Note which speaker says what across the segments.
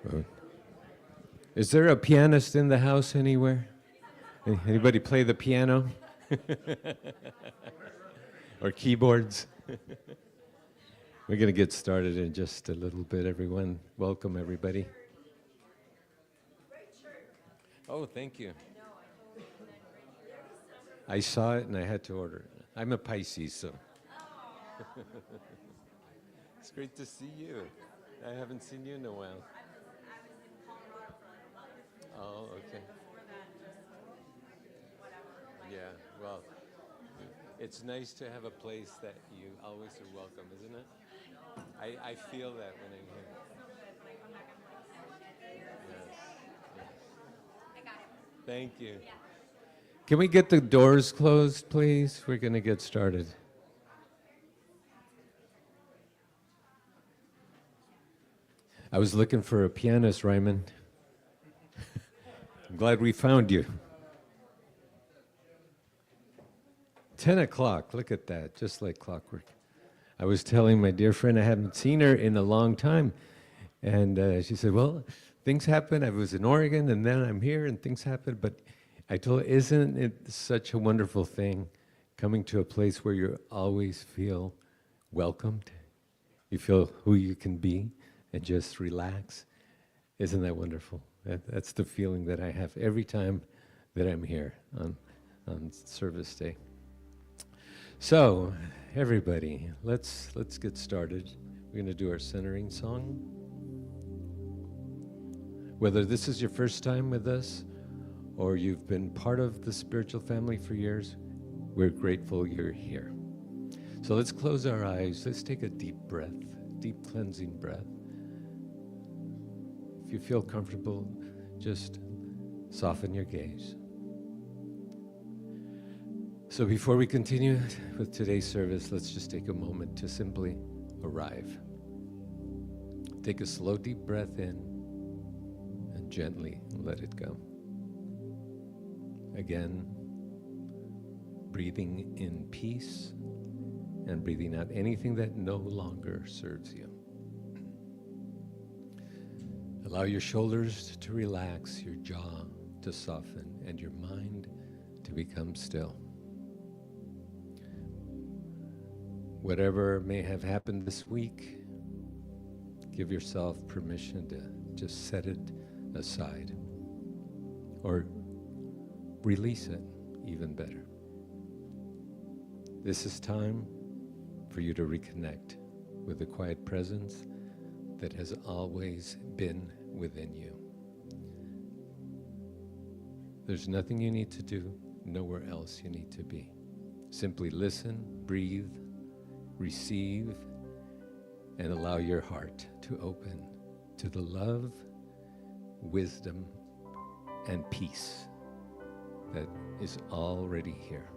Speaker 1: Uh, Is there a pianist in the house anywhere? Anybody play the piano? Or keyboards? We're going to get started in just a little bit, everyone. Welcome, everybody. Oh, thank you. I saw it and I had to order it. I'm a Pisces, so. It's great to see you. I haven't seen you in a while. Oh, okay. Yeah, well, it's nice to have a place that you always are welcome, isn't it? I feel that when I'm here. Yes, yes. Thank you. Can we get the doors closed, please? We're going to get started. I was looking for a pianist, Raymond. I'm glad we found you. 10 o'clock, look at that, just like clockwork. I was telling my dear friend I haven't seen her in a long time. And she said, well, things happen. I was in Oregon and then I'm here and things happen. But I told her, isn't it such a wonderful thing coming to a place where you always feel welcomed? You feel who you can be and just relax. Isn't that wonderful? That's the feeling that I have every time that I'm here on service day. So, everybody, let's get started. We're going to do our centering song. Whether this is your first time with us or you've been part of the spiritual family for years, we're grateful you're here. So let's close our eyes. Let's take a deep breath, deep cleansing breath. If you feel comfortable, just soften your gaze. So before we continue with today's service, let's just take a moment to simply arrive. Take a slow, deep breath in and gently let it go. Again, breathing in peace and breathing out anything that no longer serves you. Allow your shoulders to relax, your jaw to soften, and your mind to become still. Whatever may have happened this week, give yourself permission to just set it aside or release it, even better. This is time for you to reconnect with the quiet presence that has always been within you. There's nothing you need to do, nowhere else you need to be. Simply listen, breathe, receive, and allow your heart to open to the love, wisdom, and peace that is already here.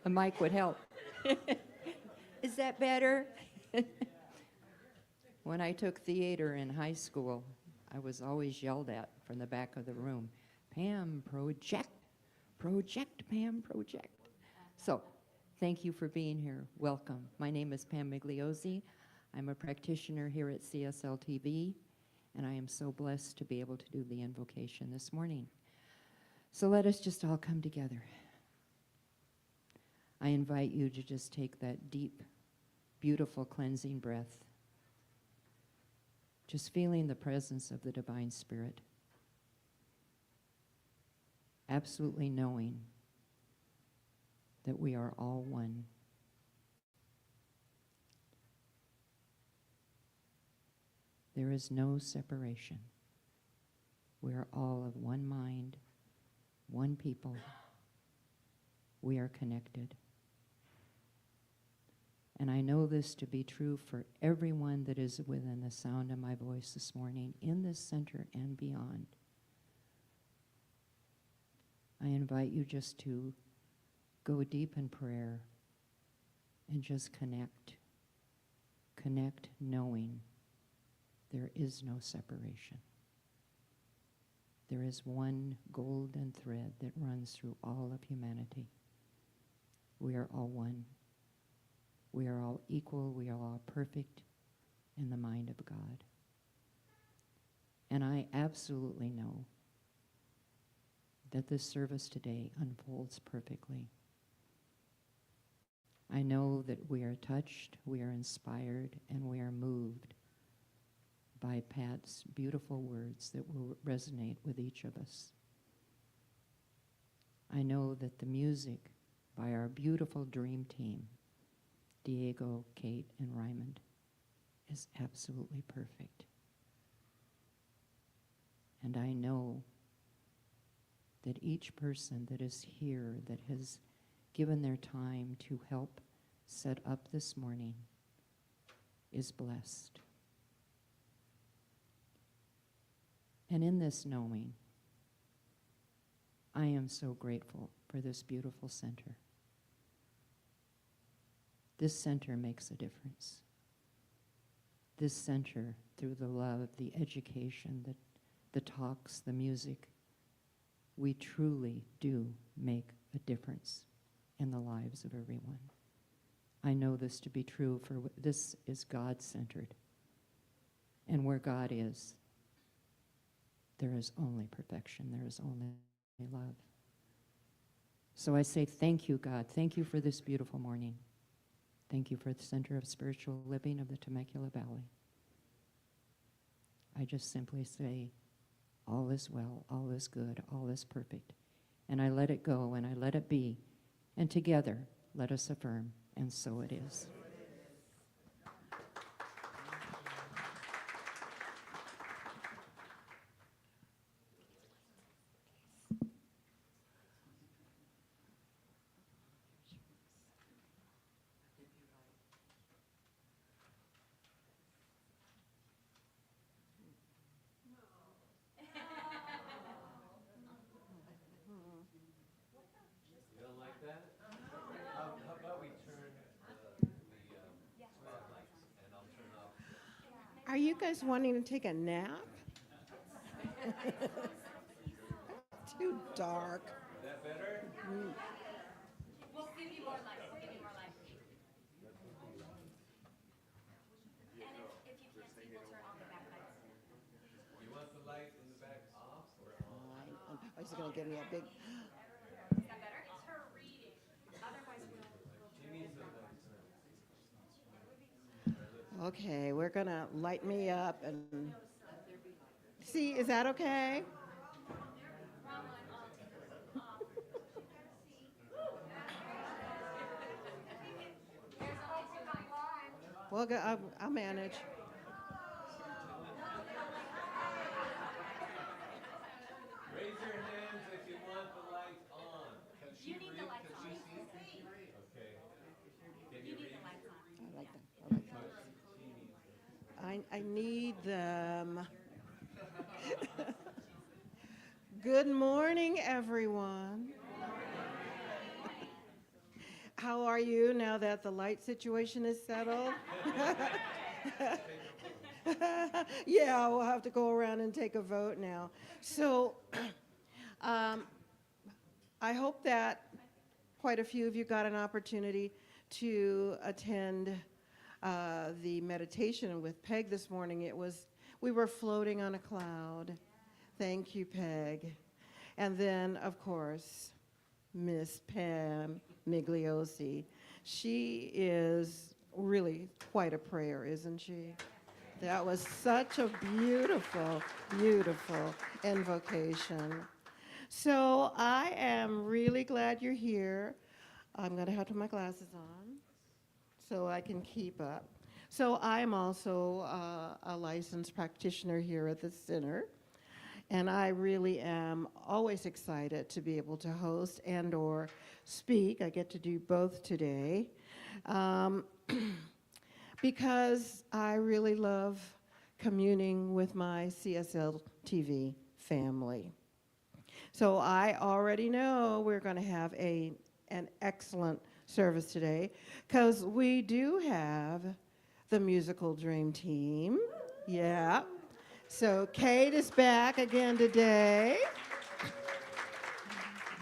Speaker 2: A mic would help. Is that better? When I took theater in high school, I was always yelled at from the back of the room. Pam, project. Project, Pam, project. So, thank you for being here. Welcome. My name is Pam Migliozzi. I'm a practitioner here at CSL TV, and I am so blessed to be able to do the invocation this morning. So let us just all come together. I invite you to just take that deep, beautiful cleansing breath, just feeling the presence of the Divine Spirit, absolutely knowing that we are all one. There is no separation. We are all of one mind, one people. We are connected. And I know this to be true for everyone that is within the sound of my voice this morning, in this center and beyond. I invite you just to go deep in prayer and just connect. Connect knowing there is no separation. There is one golden thread that runs through all of humanity. We are all one. We are all equal. We are all perfect in the mind of God. And I absolutely know that this service today unfolds perfectly. I know that we are touched, we are inspired, and we are moved by Pat's beautiful words that will resonate with each of us. I know that the music by our beautiful dream team, Diego, Kate, and Raymond, is absolutely perfect. And I know that each person that is here that has given their time to help set up this morning is blessed. And in this knowing, I am so grateful for this beautiful center. This center makes a difference. This center, through the love, the education, the talks, the music, we truly do make a difference in the lives of everyone. I know this to be true, for this is God-centered. And where God is, there is only perfection. There is only love. So I say thank you, God. Thank you for this beautiful morning. Thank you for the Center of Spiritual Living of the Temecula Valley. I just simply say, all is well, all is good, all is perfect. And I let it go and I let it be. And together, let us affirm, and so it is.
Speaker 1: You don't like that? How about we turn the lights and I'll turn off.
Speaker 3: Are you guys wanting to take a nap? Too dark.
Speaker 1: Is that better?
Speaker 4: We'll give you more light. We'll give you more light. And if you can't see, we'll turn on the back lights.
Speaker 1: You want the light in the back off or on?
Speaker 3: I was going to give me a big.
Speaker 4: Is that better? It's her reading. Otherwise,
Speaker 1: She needs the lights.
Speaker 3: Okay, we're going to light me up and see, is that okay? Well, I'll manage.
Speaker 1: Raise your hands if you want the lights on.
Speaker 4: you need the lights on.
Speaker 1: Okay. Can
Speaker 4: You
Speaker 1: you
Speaker 4: need
Speaker 1: read?
Speaker 4: the lights on.
Speaker 3: I like that. I need them. Good morning, everyone. How are you now that the light situation is settled? Yeah, we'll have to go around and take a vote now. So um, I hope that quite a few of you got an opportunity to attend the meditation with Peg this morning. We were floating on a cloud. Thank you, Peg. And then, of course, Miss Pam Migliosi. She is really quite a prayer, isn't she? That was such a beautiful, beautiful invocation. So I am really glad you're here. I'm going to have to put my glasses on so I can keep up. So I'm also a licensed practitioner here at the center. And I really am always excited to be able to host and or speak. I get to do both today because I really love communing with my CSL TV family. So I already know we're going to have an excellent service today because we do have the musical dream team. Yeah. So Kate is back again today.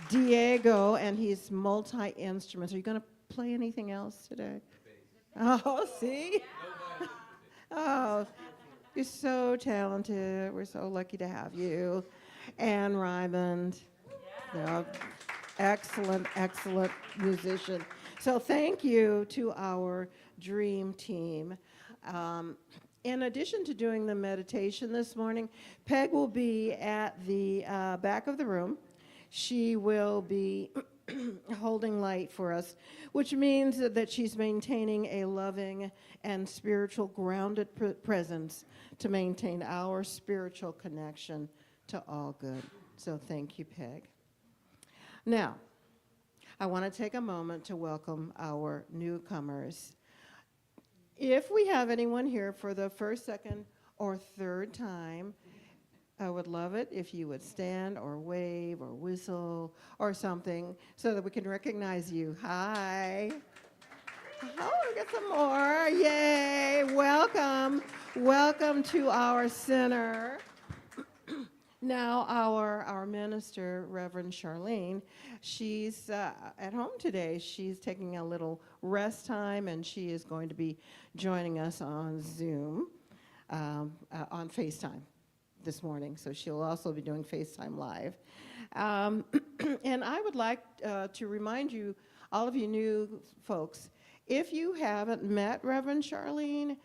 Speaker 3: Diego, and he's multi-instruments. Are you going to play anything else today? Oh, see? Oh, you're so talented. We're so lucky to have you. Anne Ryman, excellent, excellent musician. So thank you to our dream team. In addition to doing the meditation this morning, Peg will be at the back of the room. She will be holding light for us, which means that she's maintaining a loving and spiritual grounded presence to maintain our spiritual connection to all good. So thank you, Peg. Now, I want to take a moment to welcome our newcomers. If we have anyone here for the first, second, or third time, I would love it if you would stand or wave or whistle or something so that we can recognize you. Hi. Oh, we got some more. Yay. Welcome. Welcome to our center. Now, our minister, Reverend Charlene, she's at home today. She's taking a little rest time, and she is going to be joining us on Zoom, on FaceTime this morning. So she'll also be doing FaceTime Live. And I would like to remind you, all of you new folks, if you haven't met Reverend Charlene,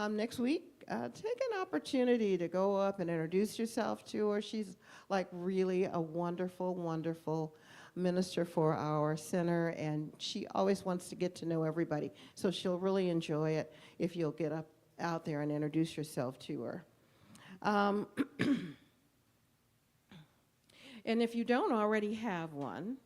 Speaker 3: next week, take an opportunity to go up and introduce yourself to her. She's like really a wonderful, wonderful minister for our center, and she always wants to get to know everybody. So she'll really enjoy it if you'll get out there and introduce yourself to her. And if you don't already have one,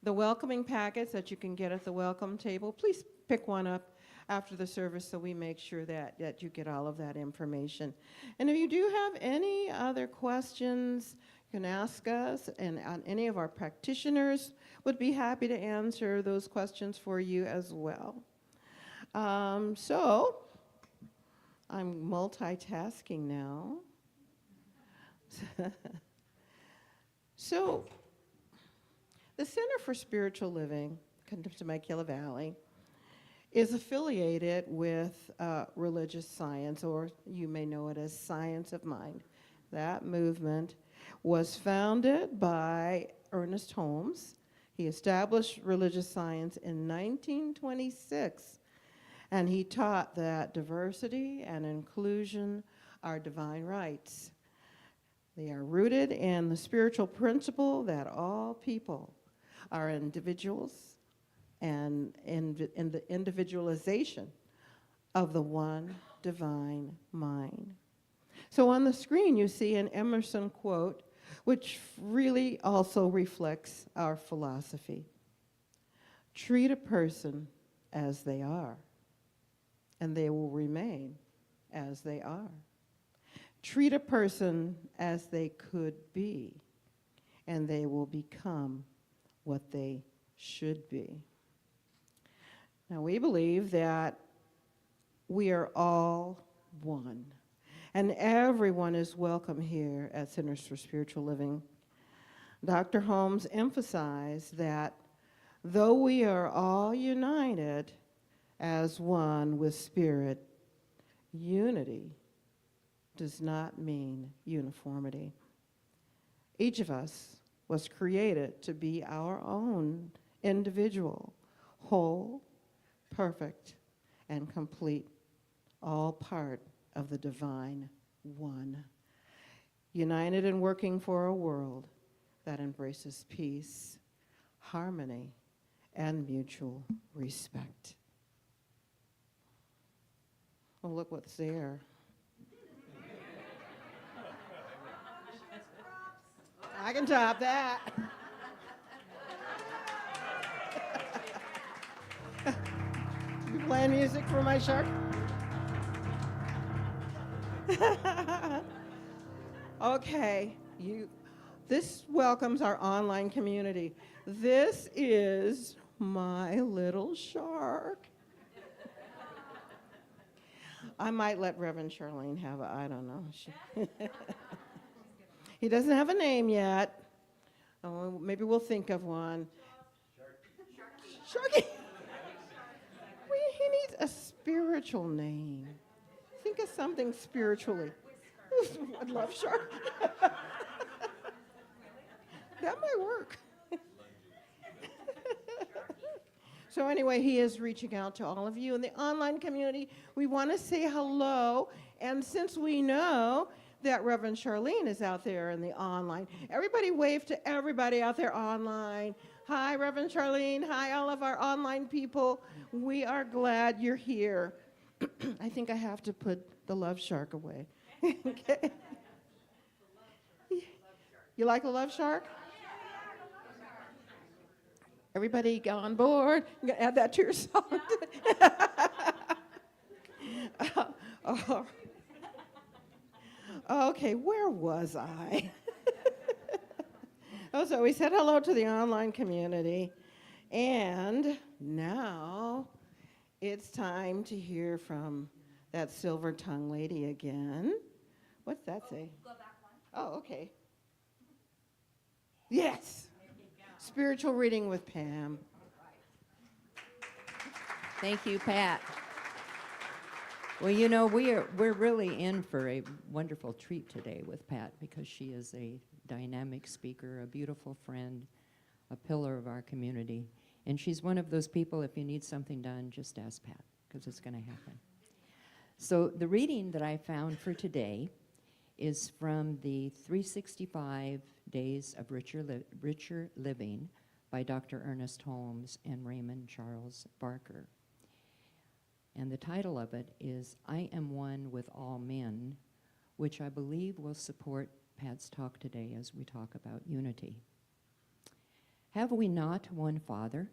Speaker 3: the welcoming packets that you can get at the welcome table, please pick one up after the service so we make sure that you get all of that information. And if you do have any other questions, you can ask us, and any of our practitioners would be happy to answer those questions for you as well. So I'm multitasking now. So the Center for Spiritual Living, Temecula Valley, is affiliated with religious science, or you may know it as Science of Mind. That movement was founded by Ernest Holmes. He established religious science in 1926, and he taught that diversity and inclusion are divine rights. They are rooted in the spiritual principle that all people are individuals, and in the individualization of the one divine mind. So on the screen you see an Emerson quote, which really also reflects our philosophy. Treat a person as they are, and they will remain as they are. Treat a person as they could be, and they will become what they should be. Now, we believe that we are all one, and everyone is welcome here at Centers for Spiritual Living. Dr. Holmes emphasized that though we are all united as one with spirit, unity does not mean uniformity. Each of us was created to be our own individual, whole, perfect, and complete, all part of the divine one, united and working for a world that embraces peace, harmony, and mutual respect. Well, look what's there. I can top that. You playing music for my shark? Okay, this welcomes our online community. This is my little shark. I might let Reverend Charlene have it, I don't know. He doesn't have a name yet. Oh, maybe we'll think of one. Sharky. He needs a spiritual name. Think of something spiritually. I'd love Shark. That might work. So anyway, he is reaching out to all of you in the online community. We want to say hello. And since we know that Reverend Charlene is out there in the online, everybody wave to everybody out there online. Hi, Reverend Charlene. Hi, all of our online people. We are glad you're here. I think I have to put the love shark away. Okay. You like the love shark? Everybody get on board. I'm going to add that to your song. Oh. Okay, where was I? So we said hello to the online community. And now it's time to hear from that silver-tongued lady again. What's that say?
Speaker 4: Go back one.
Speaker 3: Oh, okay. Yes. Spiritual reading with Pam.
Speaker 2: Thank you, Pat. Well, you know, we're really in for a wonderful treat today with Pat because she is a dynamic speaker, a beautiful friend, a pillar of our community. And she's one of those people, if you need something done, just ask Pat, because it's going to happen. So the reading that I found for today is from the 365 Days of Richer Living by Dr. Ernest Holmes and Raymond Charles Barker. And the title of it is, I Am One with All Men, which I believe will support Pat's talk today as we talk about unity. Have we not one Father?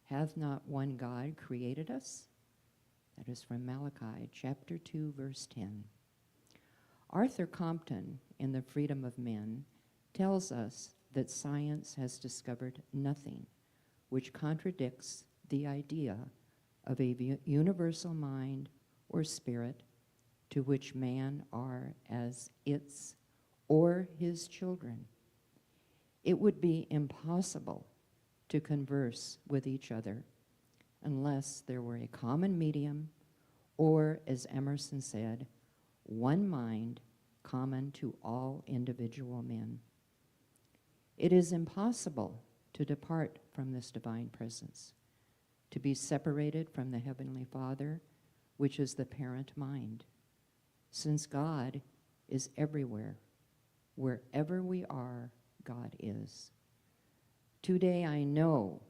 Speaker 2: Hath not one God created us? That is from Malachi chapter 2, verse 10. Arthur Compton, in The Freedom of Men, tells us that science has discovered nothing which contradicts the idea of a universal mind or spirit to which man are as its or his children. It would be impossible to converse with each other unless there were a common medium or, as Emerson said, one mind common to all individual men. It is impossible to depart from this divine presence, to be separated from the Heavenly Father, which is the parent mind, since God is everywhere. Wherever we are, God is. Today I know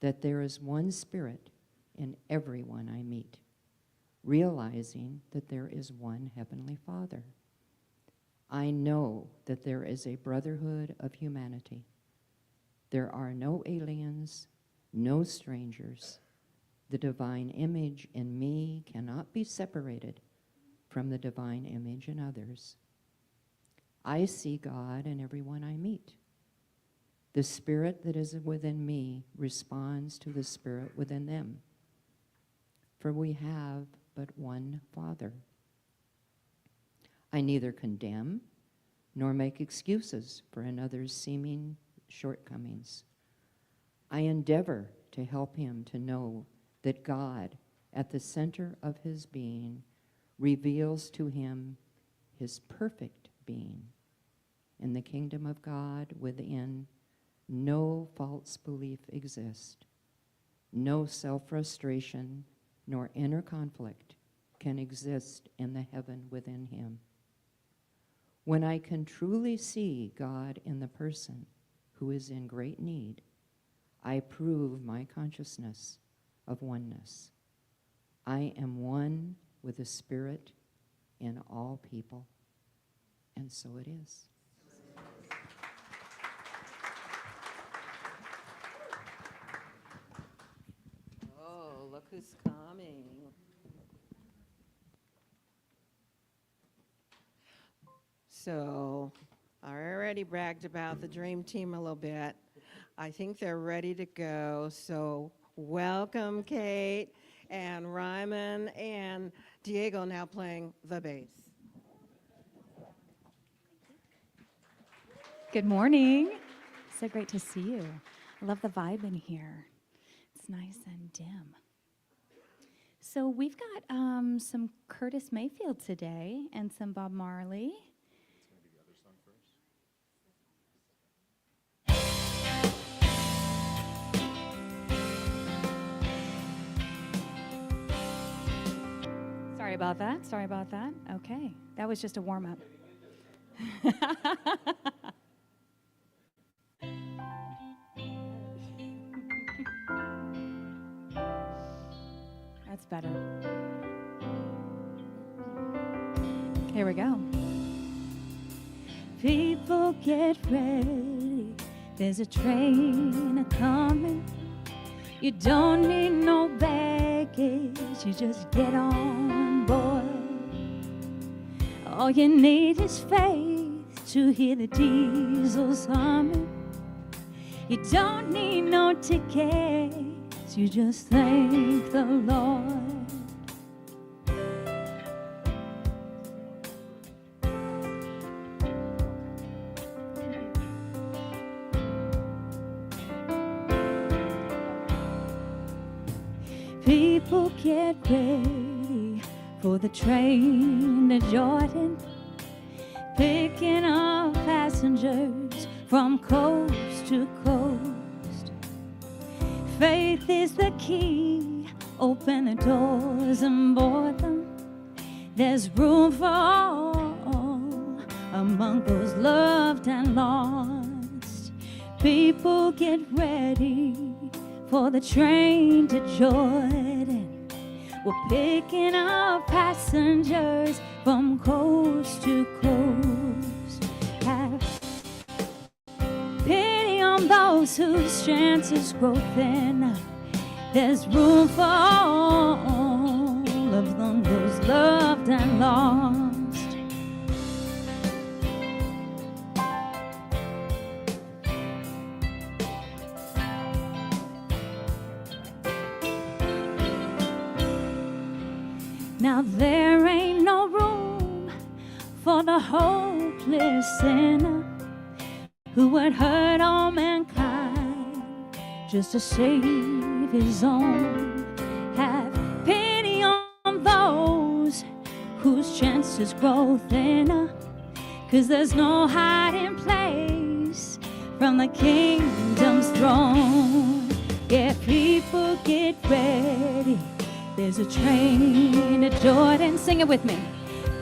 Speaker 2: that there is one Spirit in everyone I meet, realizing that there is one Heavenly Father. I know that there is a brotherhood of humanity. There are no aliens, no strangers. The divine image in me cannot be separated from the divine image in others. I see God in everyone I meet. The Spirit that is within me responds to the Spirit within them. for we have but one Father. I neither condemn nor make excuses for another's seeming shortcomings. I endeavor to help him to know that God, at the center of his being, reveals to him his perfect being. In the kingdom of God within, no false belief exists. No self-frustration nor inner conflict can exist in the heaven within him. When I can truly see God in the person who is in great need, I prove my consciousness of oneness. I am one with the Spirit in all people, and so it is.
Speaker 3: Oh, look who's coming. So, I already bragged about the Dream Team a little bit. I think they're ready to go. So, welcome, Kate and Ryman and Diego now playing the bass.
Speaker 4: Good morning. So great to see you. I love the vibe in here. It's nice and dim. So we've got some Curtis Mayfield today and some Bob Marley. Sorry about that. Okay, that was just a warm-up. That's better. Here we go. People get ready. There's a train a-coming. You don't need no baggage. You just get on board. All you need is faith to hear the diesels humming. You don't need no tickets. You just thank the Lord. People get ready for the train to Jordan, picking up passengers from coast to coast. Faith is the key, open the doors and board them. There's room for all among those loved and lost. People get ready for the train to Jordan. We're picking up passengers from coast to coast. Have pity on those whose chances grow thin. There's room for all of them, those loved and lost. Now there ain't no room for the hopeless sinner who would hurt all mankind just to save his own. Have pity on those whose chances grow thinner, 'cause there's no hiding place from the kingdom's throne. Yeah, people get ready. There's a train to Jordan, sing it with me.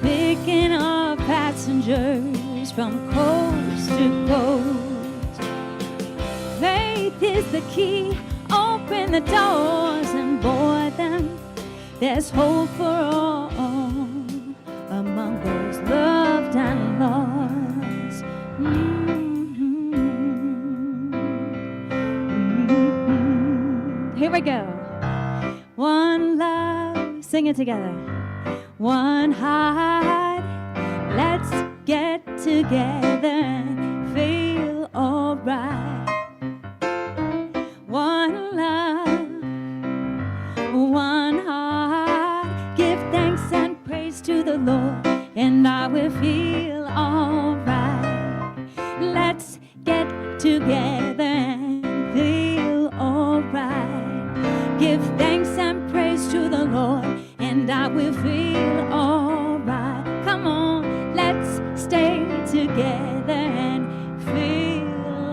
Speaker 4: Picking up passengers from coast to coast. Faith is the key, open the doors and board them. There's hope for all among those loved and lost. Here we go. One love, sing it together. One heart, let's get together and feel alright. One love, one heart. Give thanks and praise to the Lord, and I will feel alright. Come on, let's stay together and feel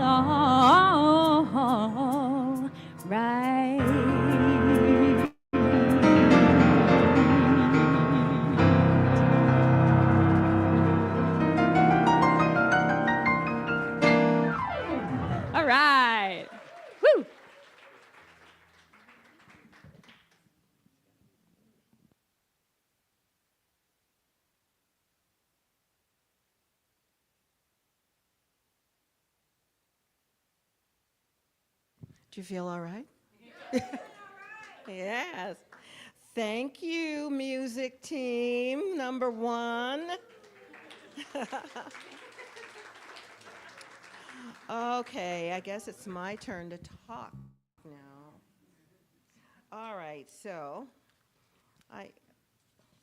Speaker 4: alright. All right. Woo!
Speaker 3: Do you feel all right? Yes. Thank you, music team number 1. Okay, I guess it's my turn to talk now. All right, so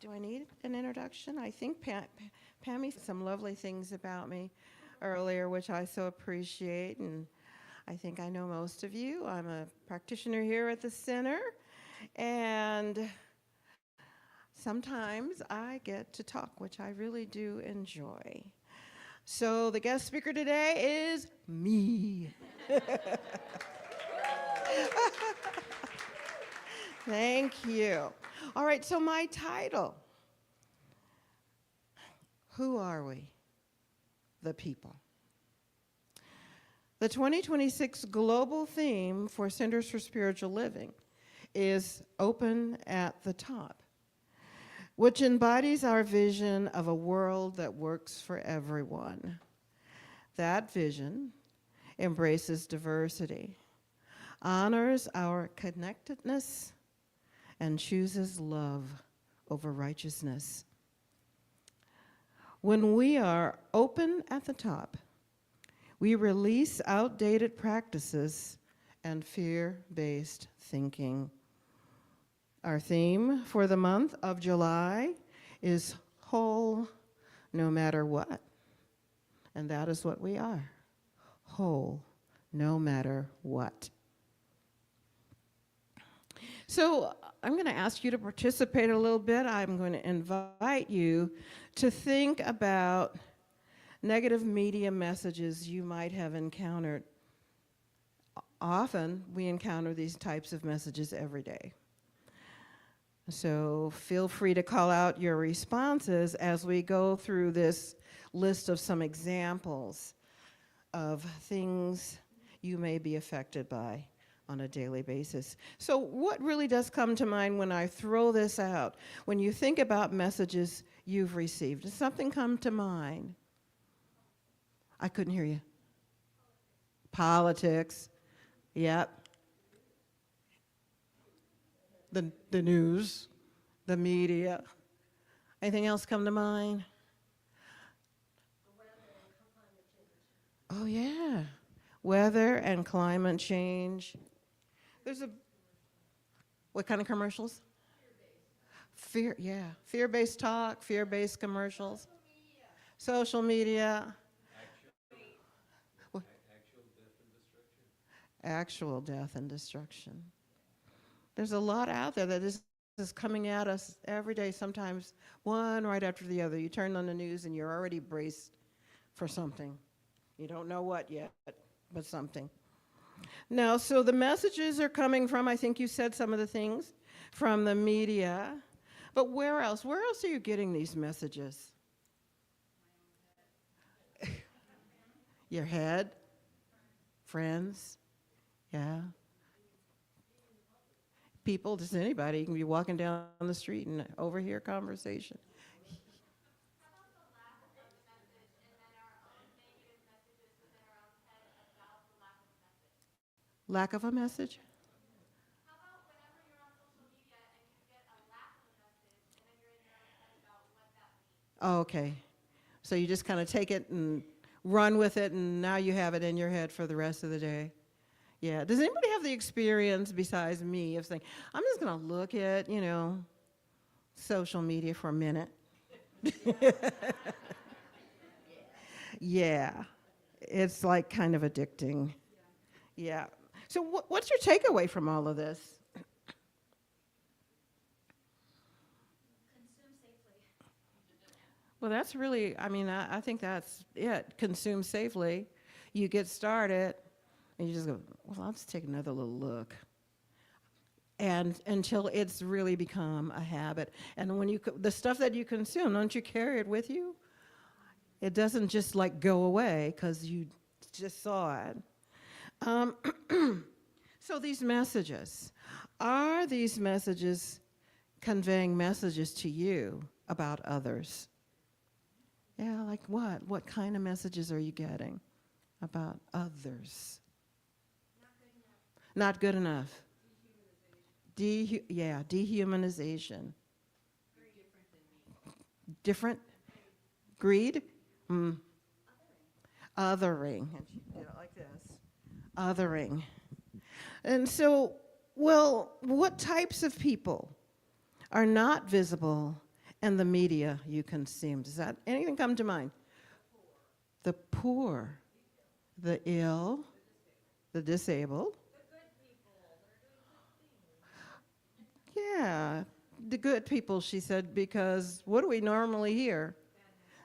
Speaker 3: do I need an introduction? I think Pammy said some lovely things about me earlier, which I so appreciate, and I think I know most of you. I'm a practitioner here at the center, and sometimes I get to talk, which I really do enjoy. So the guest speaker today is me. Thank you. All right, so my title. Who are we? The people. The 2026 global theme for Centers for Spiritual Living is Open at the Top, which embodies our vision of a world that works for everyone. That vision embraces diversity, honors our connectedness, and chooses love over righteousness. When we are open at the top, we release outdated practices and fear-based thinking. Our theme for the month of July is whole no matter what. And that is what we are, whole no matter what. So I'm going to ask you to participate a little bit. I'm going to invite you to think about negative media messages you might have encountered. Often we encounter these types of messages every day. So feel free to call out your responses as we go through this list of some examples of things you may be affected by on a daily basis. So what really does come to mind when I throw this out? When you think about messages you've received, does something come to mind? I couldn't hear you. Politics. Yep. The news, the media. Anything else come to mind? Oh, yeah. Weather and climate change. There's what kind of commercials? Fear-based talk, fear-based commercials. Social media. Actual death and destruction. There's a lot out there that is coming at us every day, sometimes one right after the other. You turn on the news and you're already braced for something. You don't know what yet, but something. Now, so the messages are coming from, I think you said some of the things, from the media. But where else? Where else are you getting these messages? Your head? Friends? Yeah. People, just anybody. You can be walking down the street and overhear conversation. Lack of a message?
Speaker 5: How about whenever you're on social media and you get a lack of a message and then you're in your own head about what that means?
Speaker 3: Oh, okay. So you just kind of take it and run with it, and now you have it in your head for the rest of the day. Yeah. Does anybody have the experience besides me of saying, I'm just going to look at, social media for a minute? Yeah. It's like kind of addicting. Yeah. So what's your takeaway from all of this? Well, that's really, I mean, I think that's it. Consume safely. You get started, and you just go, well, I'll just take another little look. And until it's really become a habit. And when the stuff that you consume, don't you carry it with you? It doesn't just like go away because you just saw it. Um, so these messages, are these messages conveying messages to you about others? Yeah, like what? What kind of messages are you getting about others? Not good enough. Dehumanization. Different? Greed? Othering. And she did it like this. Othering. And so, well, what types of people are not visible in the media you consume? Does that anything come to mind? The poor, the ill, the disabled. Yeah, the good people, she said, because what do we normally hear?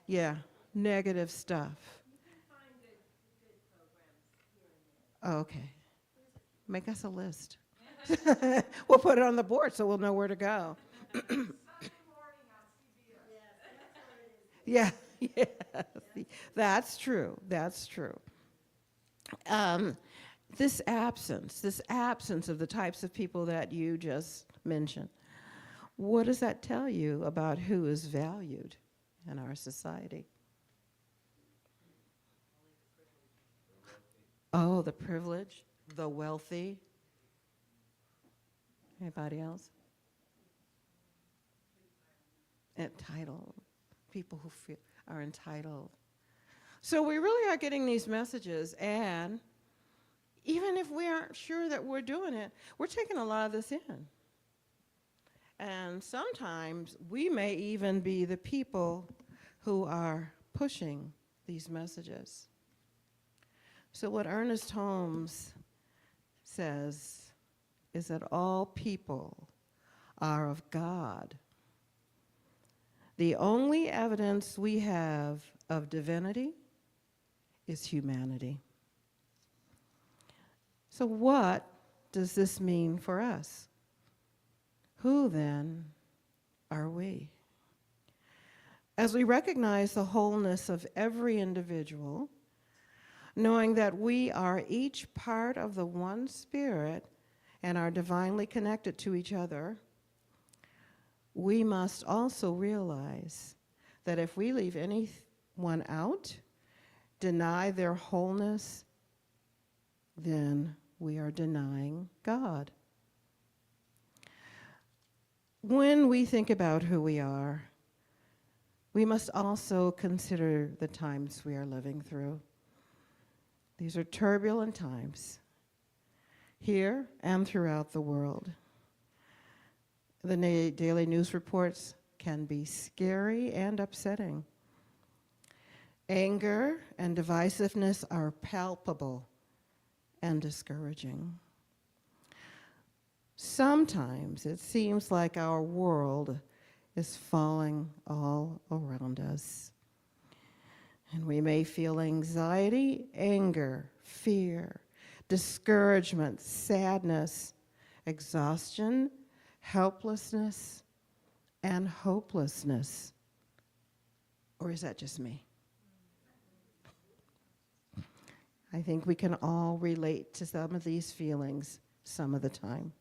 Speaker 3: Yeah, negative stuff. Oh, okay. Make us a list. We'll put it on the board so we'll know where to go. Yeah, yeah, that's true. That's true. This absence of the types of people that you just mentioned, what does that tell you about who is valued in our society? Oh, the privileged, the wealthy. Anybody else? Entitled. People who are entitled. So we really are getting these messages, and even if we aren't sure that we're doing it, we're taking a lot of this in. And sometimes we may even be the people who are pushing these messages. So what Ernest Holmes says is that all people are of God. The only evidence we have of divinity is humanity. So what does this mean for us? Who then are we? As we recognize the wholeness of every individual, knowing that we are each part of the one Spirit and are divinely connected to each other, we must also realize that if we leave anyone out, deny their wholeness, then we are denying God. When we think about who we are, we must also consider the times we are living through. These are turbulent times, here and throughout the world. The daily news reports can be scary and upsetting. Anger and divisiveness are palpable and discouraging. Sometimes it seems like our world is falling all around us. And we may feel anxiety, anger, fear, discouragement, sadness, exhaustion, helplessness, and hopelessness. Or is that just me? I think we can all relate to some of these feelings some of the time.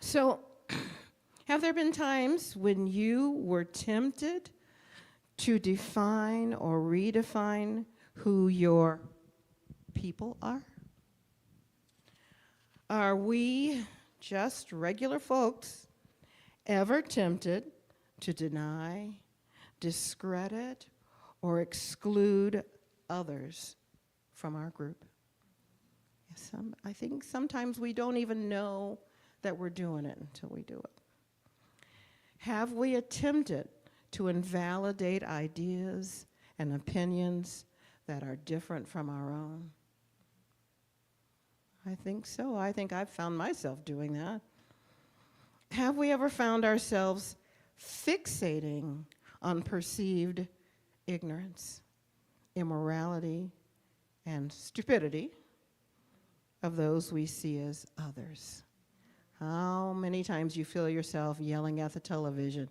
Speaker 3: So, have there been times when you were tempted to define or redefine who your people are? Are we, just regular folks, ever tempted to deny, discredit, or exclude others from our group? I think sometimes we don't even know that we're doing it until we do it. Have we attempted to invalidate ideas and opinions that are different from our own? I think so. I think I've found myself doing that. Have we ever found ourselves fixating on perceived ignorance, immorality, and stupidity of those we see as others. How many times you feel yourself yelling at the television,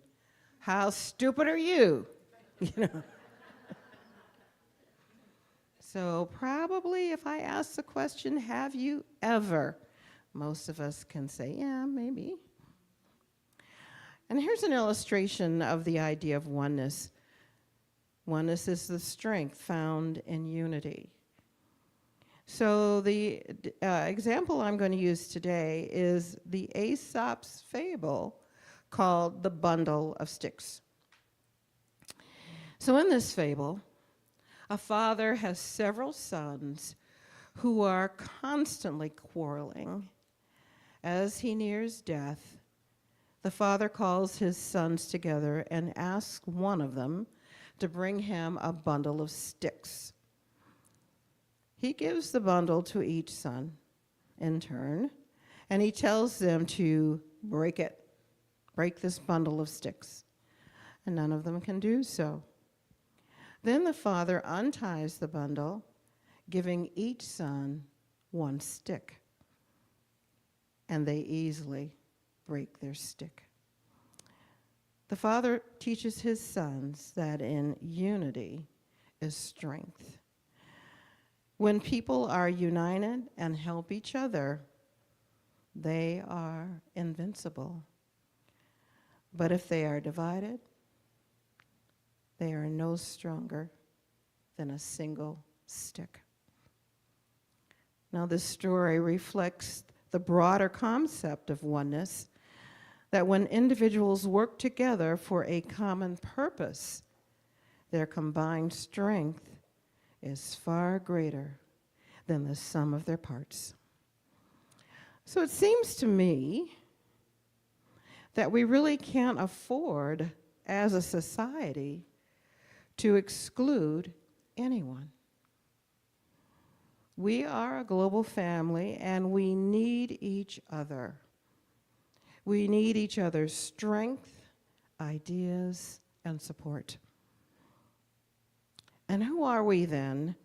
Speaker 3: "How stupid are you?" You know. So probably if I ask the question, have you ever? Most of us can say, yeah, maybe. And here's an illustration of the idea of oneness. Oneness is the strength found in unity. So the example I'm going to use today is the Aesop's fable called The Bundle of Sticks. So in this fable, a father has several sons who are constantly quarreling. As he nears death, the father calls his sons together and asks one of them to bring him a bundle of sticks. He gives the bundle to each son in turn, and he tells them to break this bundle of sticks. And none of them can do so. Then the father unties the bundle, giving each son one stick, and they easily break their stick. The father teaches his sons that in unity is strength. When people are united and help each other, they are invincible. But if they are divided, they are no stronger than a single stick. Now, this story reflects the broader concept of oneness, that when individuals work together for a common purpose, their combined strength is far greater than the sum of their parts. So it seems to me that we really can't afford, as a society, to exclude anyone. We are a global family, and we need each other. We need each other's strength, ideas, and support. And who are we then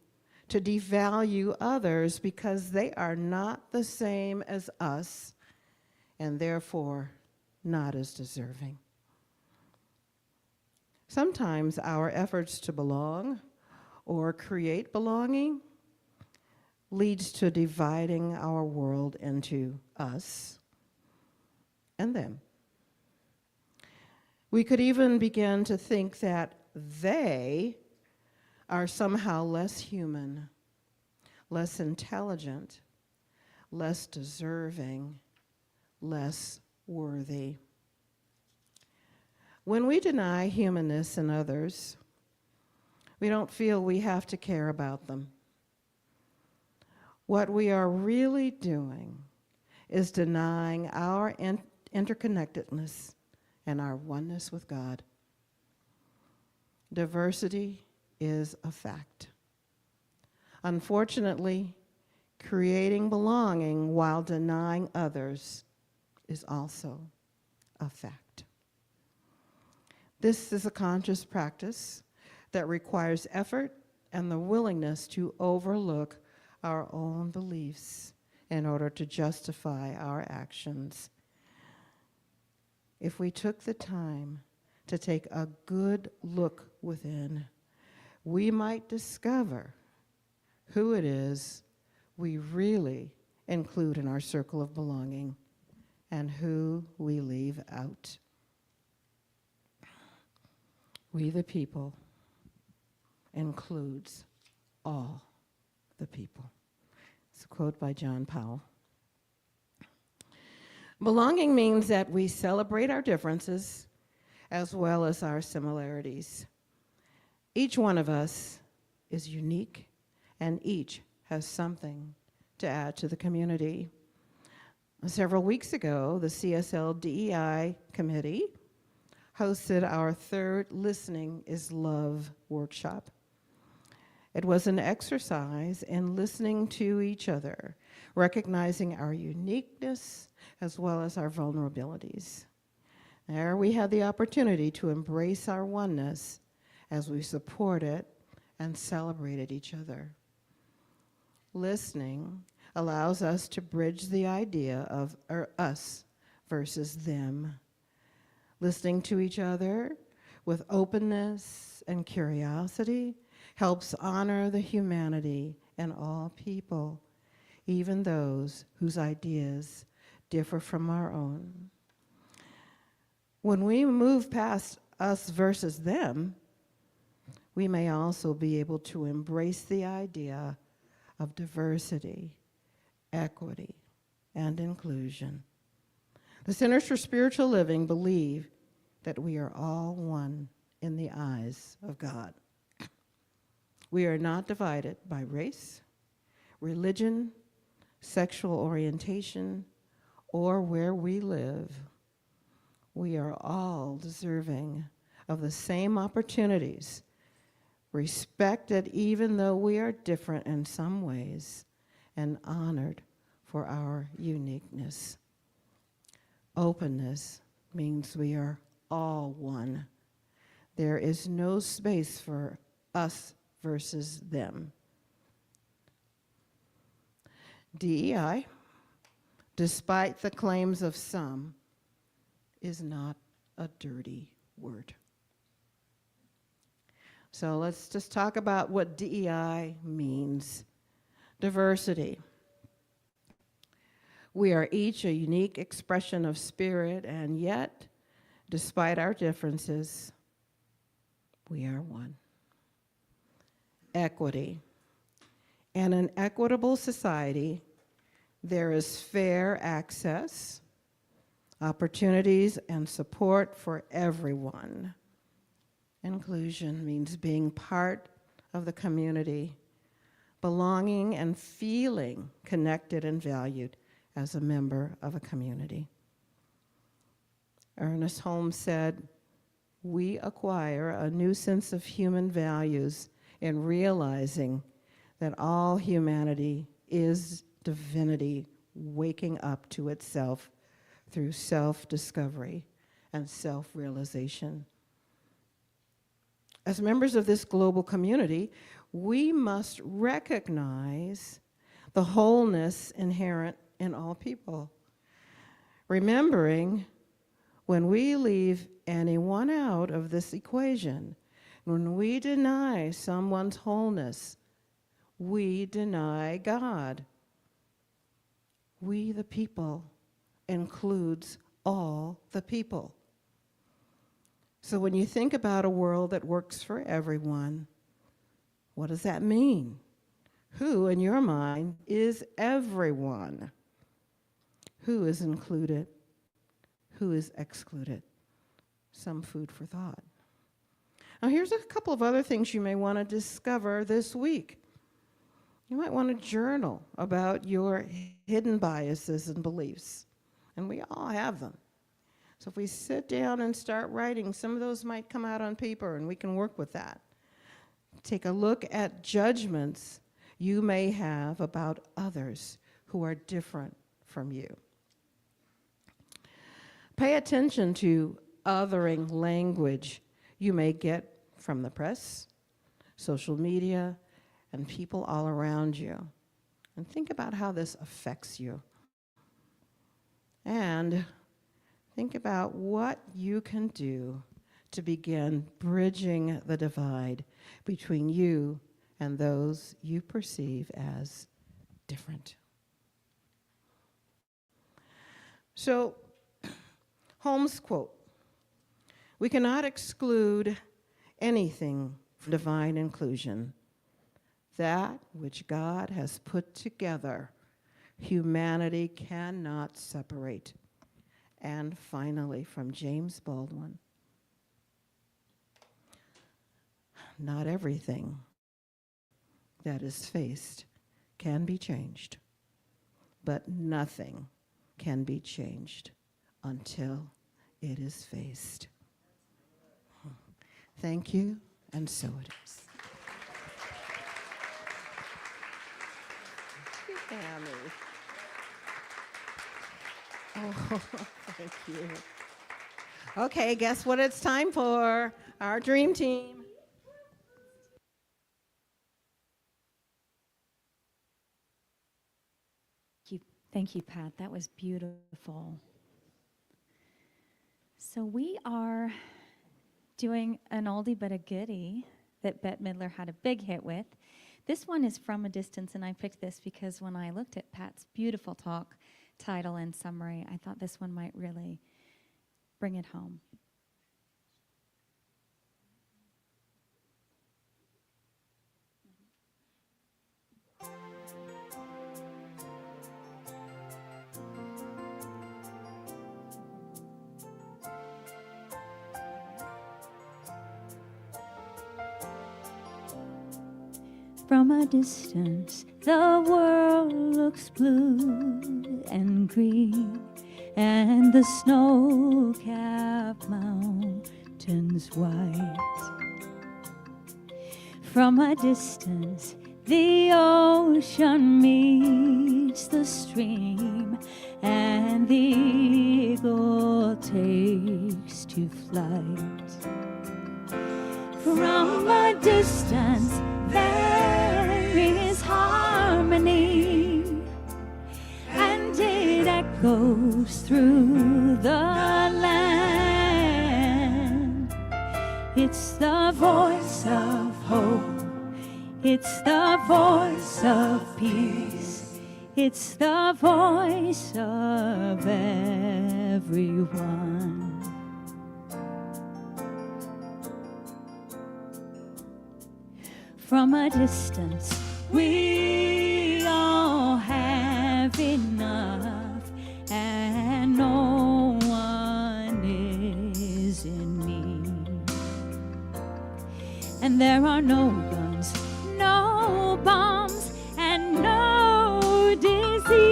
Speaker 3: to devalue others because they are not the same as us and therefore not as deserving? Sometimes our efforts to belong or create belonging leads to dividing our world into us and them. We could even begin to think that they are somehow less human, less intelligent, less deserving, less worthy. When we deny humanness in others, we don't feel we have to care about them. What we are really doing is denying our interconnectedness and our oneness with God. Diversity is a fact. Unfortunately, creating belonging while denying others is also a fact. This is a conscious practice that requires effort and the willingness to overlook our own beliefs in order to justify our actions. If we took the time to take a good look within, we might discover who it is we really include in our circle of belonging and who we leave out. We the people includes all the people. It's a quote by John Powell. Belonging means that we celebrate our differences as well as our similarities. Each one of us is unique, and each has something to add to the community. Several weeks ago, the CSL DEI committee hosted our third Listening is Love workshop. It was an exercise in listening to each other, recognizing our uniqueness as well as our vulnerabilities. There we had the opportunity to embrace our oneness as we supported and celebrated each other. Listening allows us to bridge the idea of us versus them. Listening to each other with openness and curiosity helps honor the humanity in all people, even those whose ideas differ from our own. When we move past us versus them, we may also be able to embrace the idea of diversity, equity, and inclusion. The Centers for Spiritual Living believe that we are all one in the eyes of God. We are not divided by race, religion, sexual orientation, or where we live. We are all deserving of the same opportunities, respected even though we are different in some ways, and honored for our uniqueness. Openness means we are all one. There is no space for us versus them. DEI, despite the claims of some, is not a dirty word. So let's just talk about what DEI means. Diversity. We are each a unique expression of spirit, and yet, despite our differences, we are one. Equity. In an equitable society, there is fair access, opportunities, and support for everyone. Inclusion means being part of the community, belonging and feeling connected and valued as a member of a community. Ernest Holmes said, "We acquire a new sense of human values in realizing that all humanity is divinity waking up to itself through self-discovery and self-realization." As members of this global community, we must recognize the wholeness inherent in all people, remembering when we leave anyone out of this equation, when we deny someone's wholeness, we deny God. We the people includes all the people. So when you think about a world that works for everyone, what does that mean? Who, in your mind, is everyone? Who is included? Who is excluded? Some food for thought. Now here's a couple of other things you may want to discover this week. You might want to journal about your hidden biases and beliefs, and we all have them. So if we sit down and start writing, some of those might come out on paper, and we can work with that. Take a look at judgments you may have about others who are different from you. Pay attention to othering language you may get from the press, social media, and people all around you. And think about how this affects you. And think about what you can do to begin bridging the divide between you and those you perceive as different. So, Holmes' quote, "We cannot exclude anything from divine inclusion. That which God has put together, humanity cannot separate." And finally, from James Baldwin, "Not everything that is faced can be changed, but nothing can be changed until it is faced." Thank you, and so it is. Tammy. Oh, thank you. Okay, guess what it's time for? Our dream team.
Speaker 4: Thank you, Pat. That was beautiful. So we are doing an oldie but a goodie that Bette Midler had a big hit with. This one is From a Distance, and I picked this because when I looked at Pat's beautiful talk title and summary, I thought this one might really bring it home. From a distance, the world looks blue and green, and the snow-capped mountains white. From a distance, the ocean meets the stream, and the eagle takes to flight. From a distance, there is harmony, and it echoes through the land. It's the voice of hope, it's the voice of peace, it's the voice of everyone. From a distance, we all have enough, and no one is in need. And there are no guns, no bombs, and no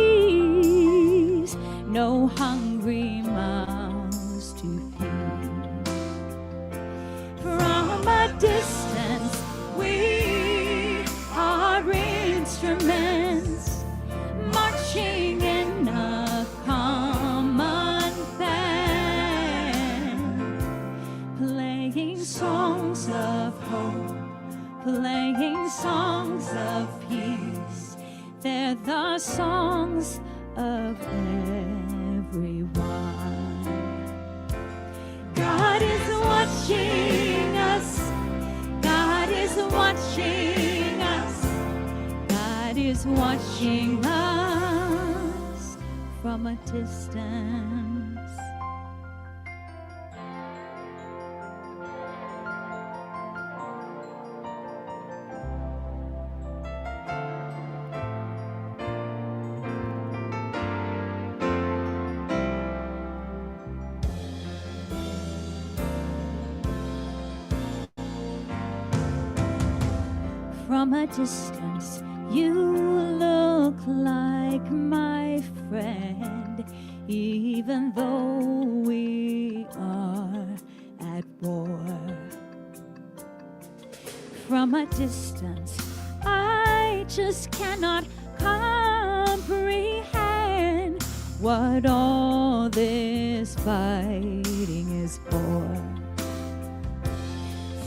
Speaker 4: disease, no hungry mouths to feed. From a distance, we are instruments marching in a common band, playing songs of hope, playing songs of peace. They're the songs of everyone. God is watching us. God is watching us. God is watching us from a distance. From a distance, you look like my friend, even though we are at war. From a distance, I just cannot comprehend what all this fighting is for.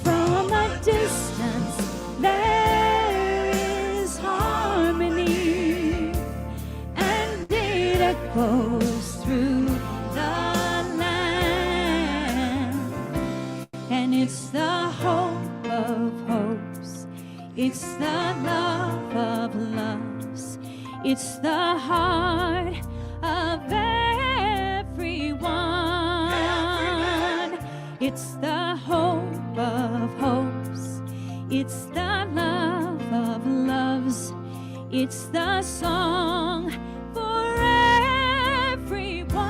Speaker 4: From a distance, there is harmony, and it echoes through the land. And it's the hope of hopes, it's the love of loves, it's the heart of everyone. It's the hope of hopes, it's the love of loves, it's the song for everyone.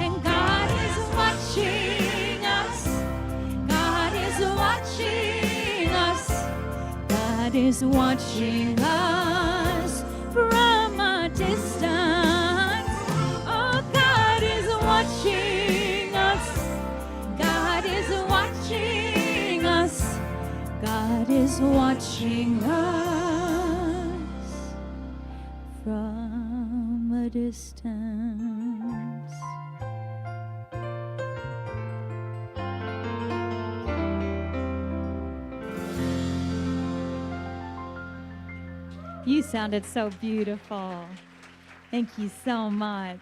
Speaker 4: And God is watching us, God is watching us, God is watching us from a distance. Oh, God is watching us, God is watching us, God is watching us from a distance. You sounded so beautiful. Thank you so much.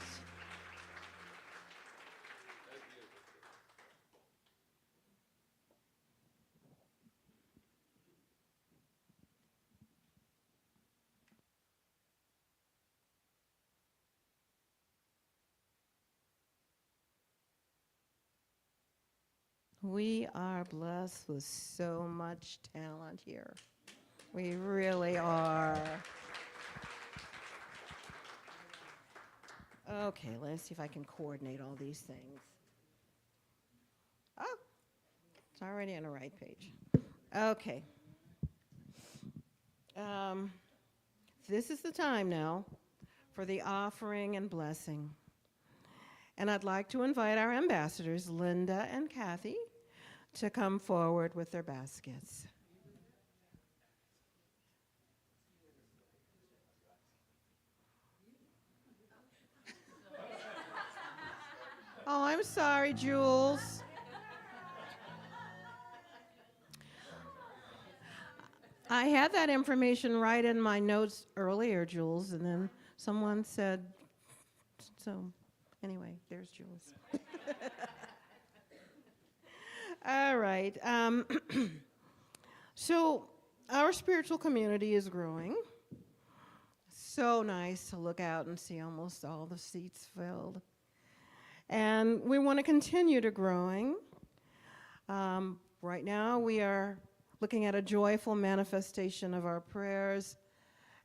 Speaker 3: We are blessed with so much talent here. We really are. Okay, let's see if I can coordinate all these things. Oh, it's already on the right page. Okay. This is the time now for the offering and blessing. And I'd like to invite our ambassadors, Linda and Kathy, to come forward with their baskets. Oh, I'm sorry, Jules. I had that information right in my notes earlier, Jules, and then someone said, so anyway, there's Jules. All right. So our spiritual community is growing. So nice to look out and see almost all the seats filled. And we want to continue to growing. Right now we are looking at a joyful manifestation of our prayers,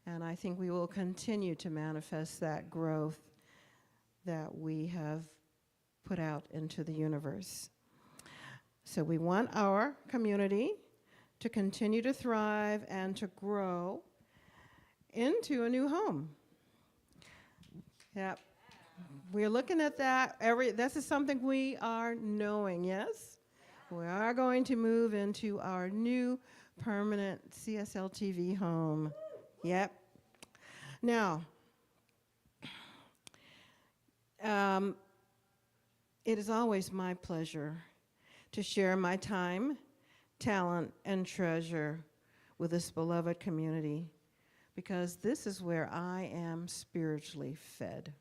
Speaker 3: and I think we will continue to manifest that growth that we have put out into the universe. So we want our community to continue to thrive and to grow into a new home. Yep. We're looking at that. This is something we are knowing, yes? We are going to move into our new permanent CSL TV home. Yep. Now, it is always my pleasure to share my time, talent, and treasure with this beloved community, because this is where I am spiritually fed.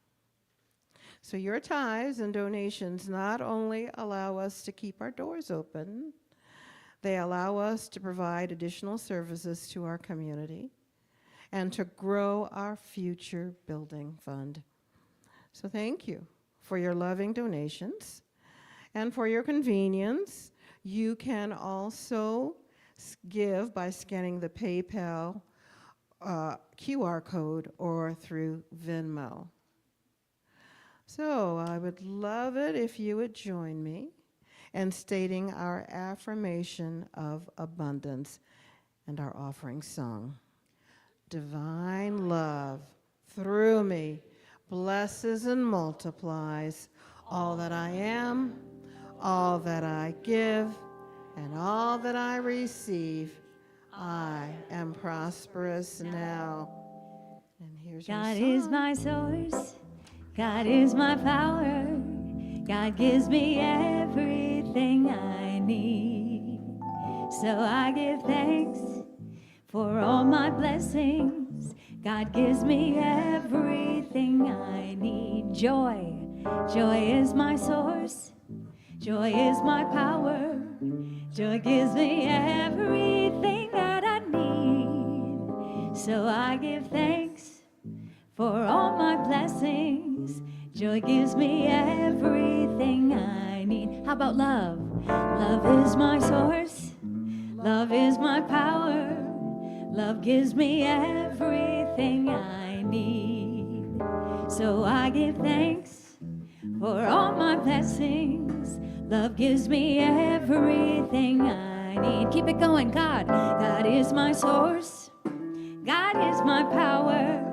Speaker 3: So your tithes and donations not only allow us to keep our doors open, they allow us to provide additional services to our community and to grow our future building fund. So thank you for your loving donations. And for your convenience, you can also give by scanning the PayPal QR code or through Venmo. So I would love it if you would join me in stating our affirmation of abundance and our offering song. Divine love through me blesses and multiplies all that I am, all that I give, and all that I receive. I am prosperous now. And here's your
Speaker 4: God
Speaker 3: song.
Speaker 4: is my source. God is my power. God gives me everything I need. So I give thanks for all my blessings. God gives me everything I need. Joy, joy is my source. Joy is my power. Joy gives me everything that I need. So I give thanks for all my blessings. Joy gives me everything I need. How about love? Love is my source. Love is my power. Love gives me everything I need. So I give thanks for all my blessings. Love gives me everything I need. Keep it going, God. God is my source. God is my power.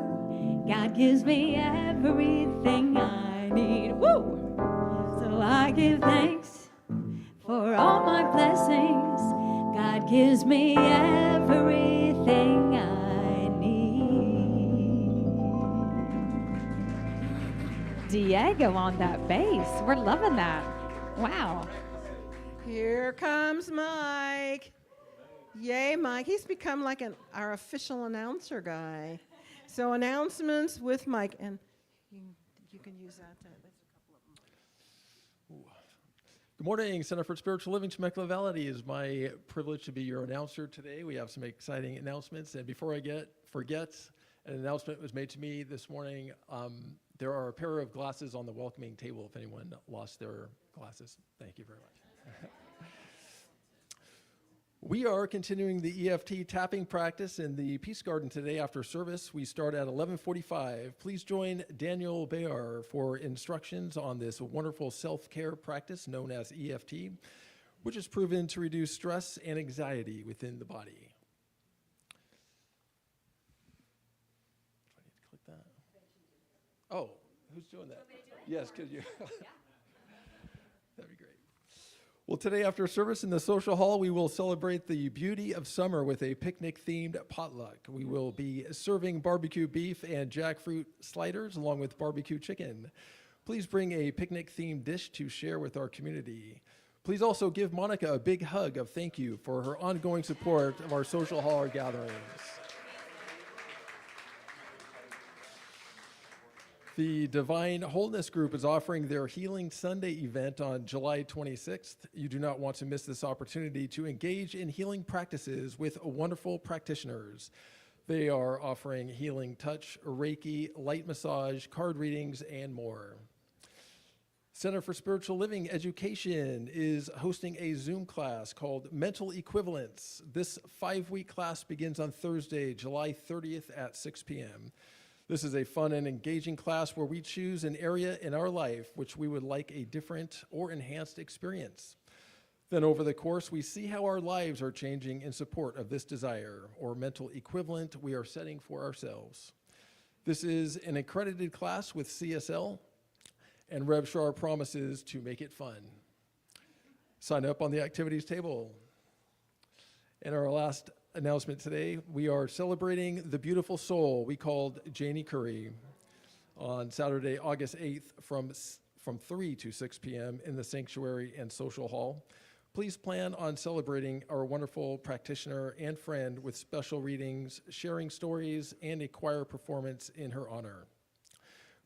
Speaker 4: God gives me everything I need. Woo! So I give thanks for all my blessings. God gives me everything I need.
Speaker 6: Diego on that bass. We're loving that. Wow.
Speaker 3: Here comes Mike. Yay, Mike. He's become like our official announcer guy. So announcements with Mike. And you can use that. There's a couple of them.
Speaker 7: Good morning, Center for Spiritual Living, Temecula Valley. It is my privilege to be your announcer today. We have some exciting announcements. And before I forget, an announcement was made to me this morning. There are a pair of glasses on the welcoming table if anyone lost their glasses. Thank you very much. We are continuing the EFT tapping practice in the Peace Garden today after service. We start at 11:45. Please join Daniel Bayar for instructions on this wonderful self-care practice known as EFT, which is proven to reduce stress and anxiety within the body. Do I need to click that? Oh, who's doing that? Yes, could you? That'd be great. Well, today after service in the social hall, we will celebrate the beauty of summer with a picnic-themed potluck. We will be serving barbecue beef and jackfruit sliders along with barbecue chicken. Please bring a picnic-themed dish to share with our community. Please also give Monica a big hug of thank you for her ongoing support of our social hall gatherings. The Divine Wholeness Group is offering their Healing Sunday event on July 26th. You do not want to miss this opportunity to engage in healing practices with wonderful practitioners. They are offering healing touch, Reiki, light massage, card readings, and more. Center for Spiritual Living Education is hosting a Zoom class called Mental Equivalence. This 5-week class begins on Thursday, July 30th at 6 p.m. This is a fun and engaging class where we choose an area in our life which we would like a different or enhanced experience. Then over the course, we see how our lives are changing in support of this desire or mental equivalent we are setting for ourselves. This is an accredited class with CSL, and Rev Shar promises to make it fun. Sign up on the activities table. And our last announcement today, we are celebrating the beautiful soul we called Janie Curry on Saturday, August 8th from 3 to 6 p.m. in the Sanctuary and Social Hall. Please plan on celebrating our wonderful practitioner and friend with special readings, sharing stories, and a choir performance in her honor.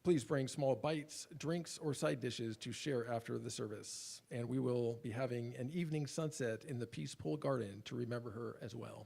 Speaker 7: Please bring small bites, drinks, or side dishes to share after the service. And we will be having an evening sunset in the Peace Pool Garden to remember her as well.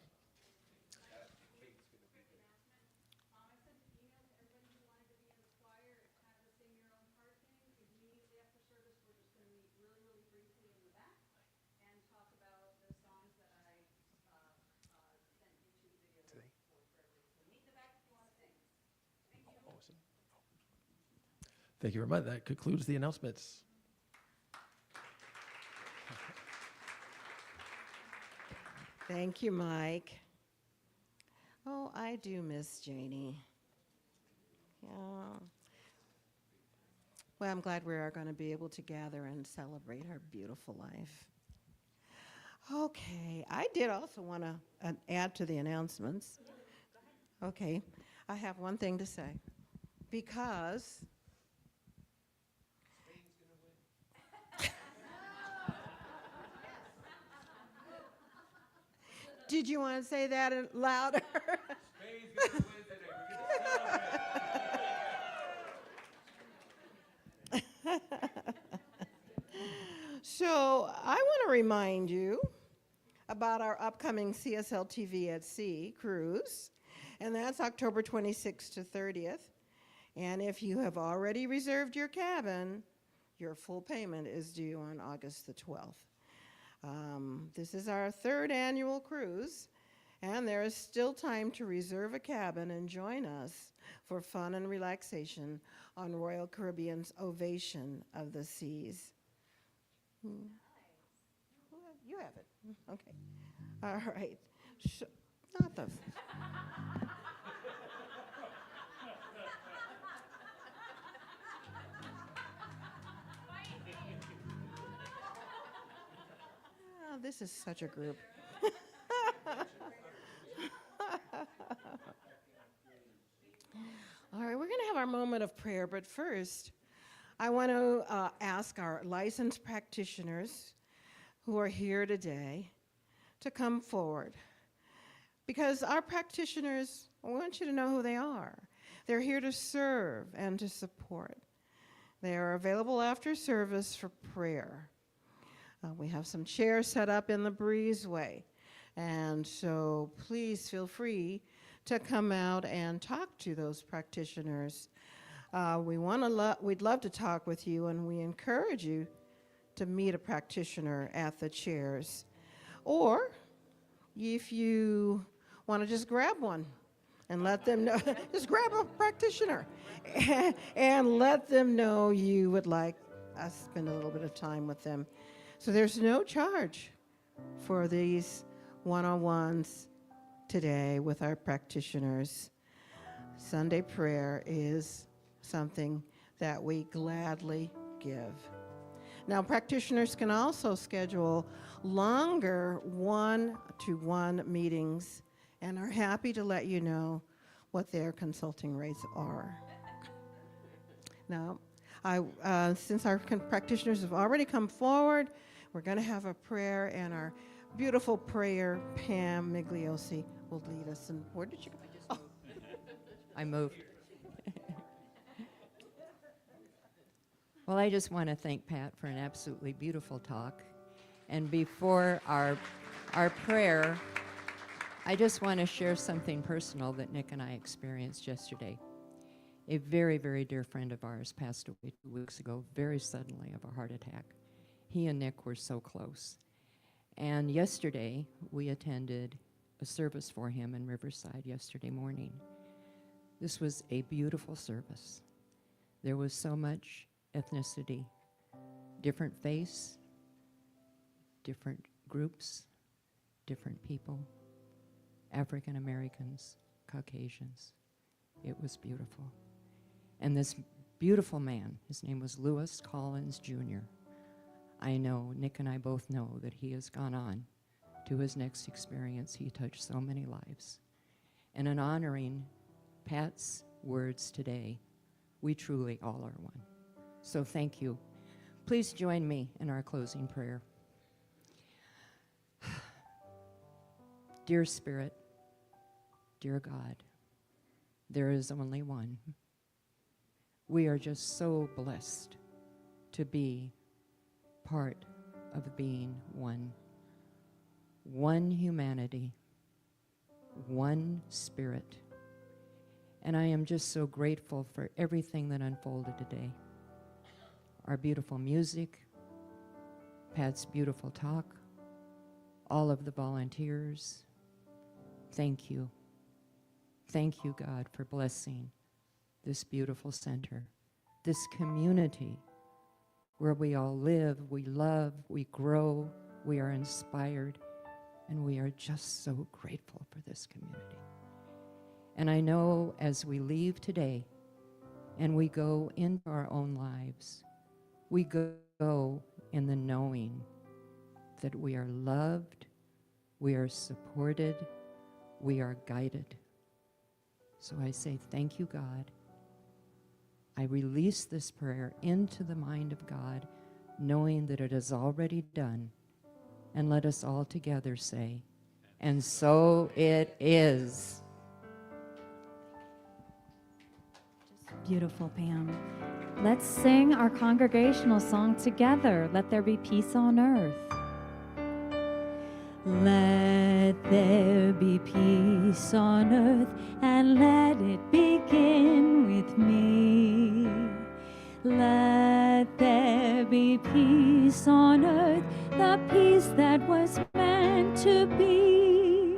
Speaker 7: Thank you very much. That concludes the announcements.
Speaker 3: Thank you, Mike. Oh, I do miss Janie. Yeah. Well, I'm glad we are going to be able to gather and celebrate her beautiful life. Okay, I did also want to add to the announcements. Okay, I have one thing to say. Because did you want to say that louder?
Speaker 1: Spain's going to win today. We're going to celebrate.
Speaker 3: So I want to remind you about our upcoming CSL TV at Sea cruise, and that's October 26th to 30th. And if you have already reserved your cabin, your full payment is due on August the 12th. This is our 3rd annual cruise, and there is still time to reserve a cabin and join us for fun and relaxation on Royal Caribbean's Ovation of the Seas. You have it. Okay. All right. Not the. Oh, this is such a group. All right, we're going to have our moment of prayer, but first, I want to ask our licensed practitioners who are here today to come forward. Because our practitioners, we want you to know who they are. They're here to serve and to support. They are available after service for prayer. We have some chairs set up in the breezeway. And so please feel free to come out and talk to those practitioners. We'd love to talk with you, and we encourage you to meet a practitioner at the chairs. Or if you want to just grab one and let them know, just grab a practitioner and let them know you would like us to spend a little bit of time with them. So there's no charge for these one-on-ones today with our practitioners. Sunday prayer is something that we gladly give. Now, practitioners can also schedule longer one-to-one meetings and are happy to let you know what their consulting rates are. Now, since our practitioners have already come forward, we're going to have a prayer, and our beautiful prayer, Pam Migliosi, will lead us. And where did you go?
Speaker 2: I moved. Well, I just want to thank Pat for an absolutely beautiful talk. And before our prayer, I just want to share something personal that Nick and I experienced yesterday. A very, very dear friend of ours passed away 2 weeks ago, very suddenly, of a heart attack. He and Nick were so close. And yesterday, we attended a service for him in Riverside yesterday morning. This was a beautiful service. There was so much ethnicity, different face, different groups, different people, African Americans, Caucasians. It was beautiful. And this beautiful man, his name was Lewis Collins Jr. I know, Nick and I both know that he has gone on to his next experience. He touched so many lives. And in honoring Pat's words today, we truly all are one. So thank you. Please join me in our closing prayer. Dear Spirit, dear God, there is only one. We are just so blessed to be part of being one. One humanity, one spirit. And I am just so grateful for everything that unfolded today. Our beautiful music, Pat's beautiful talk, all of the volunteers. Thank you. Thank you, God, for blessing this beautiful center, this community where we all live, we love, we grow, we are inspired, and we are just so grateful for this community. And I know as we leave today and we go into our own lives, we go in the knowing that we are loved, we are supported, we are guided. So I say thank you, God. I release this prayer into the mind of God, knowing that it is already done. And let us all together say, and so it is.
Speaker 4: Beautiful, Pam. Let's sing our congregational song together. Let there be peace on earth. Let there be peace on earth, and let it begin with me. Let there be peace on earth, the peace that was meant to be.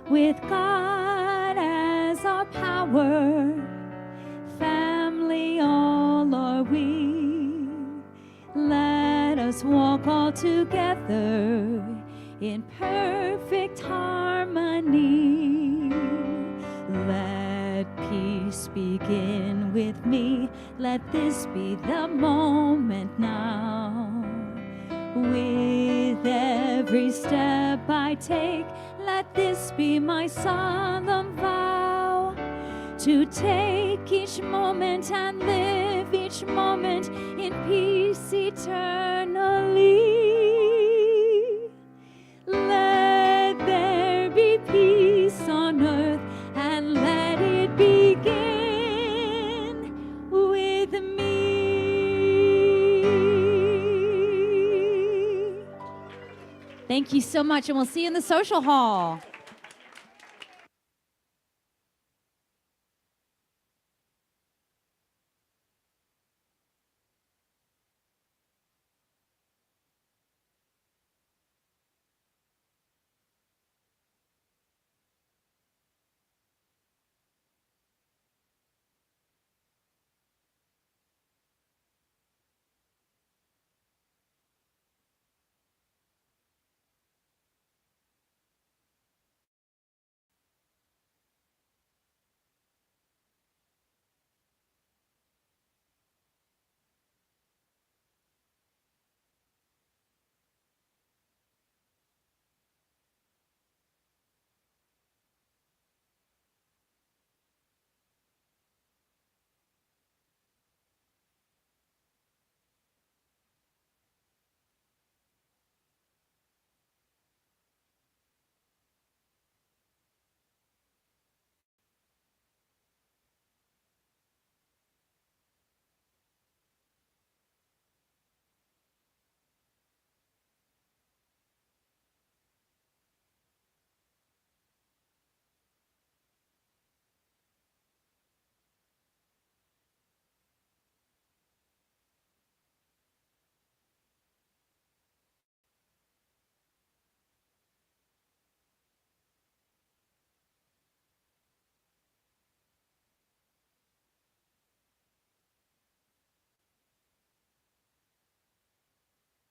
Speaker 4: With God as our power, family all are we. Let us walk all together in perfect harmony. Let peace begin with me. Let this be the moment now. With every step I take, let this be my solemn vow, to take each moment and live each moment in peace eternally. Let there be peace
Speaker 8: Thank you so much, and we'll see you in the social hall.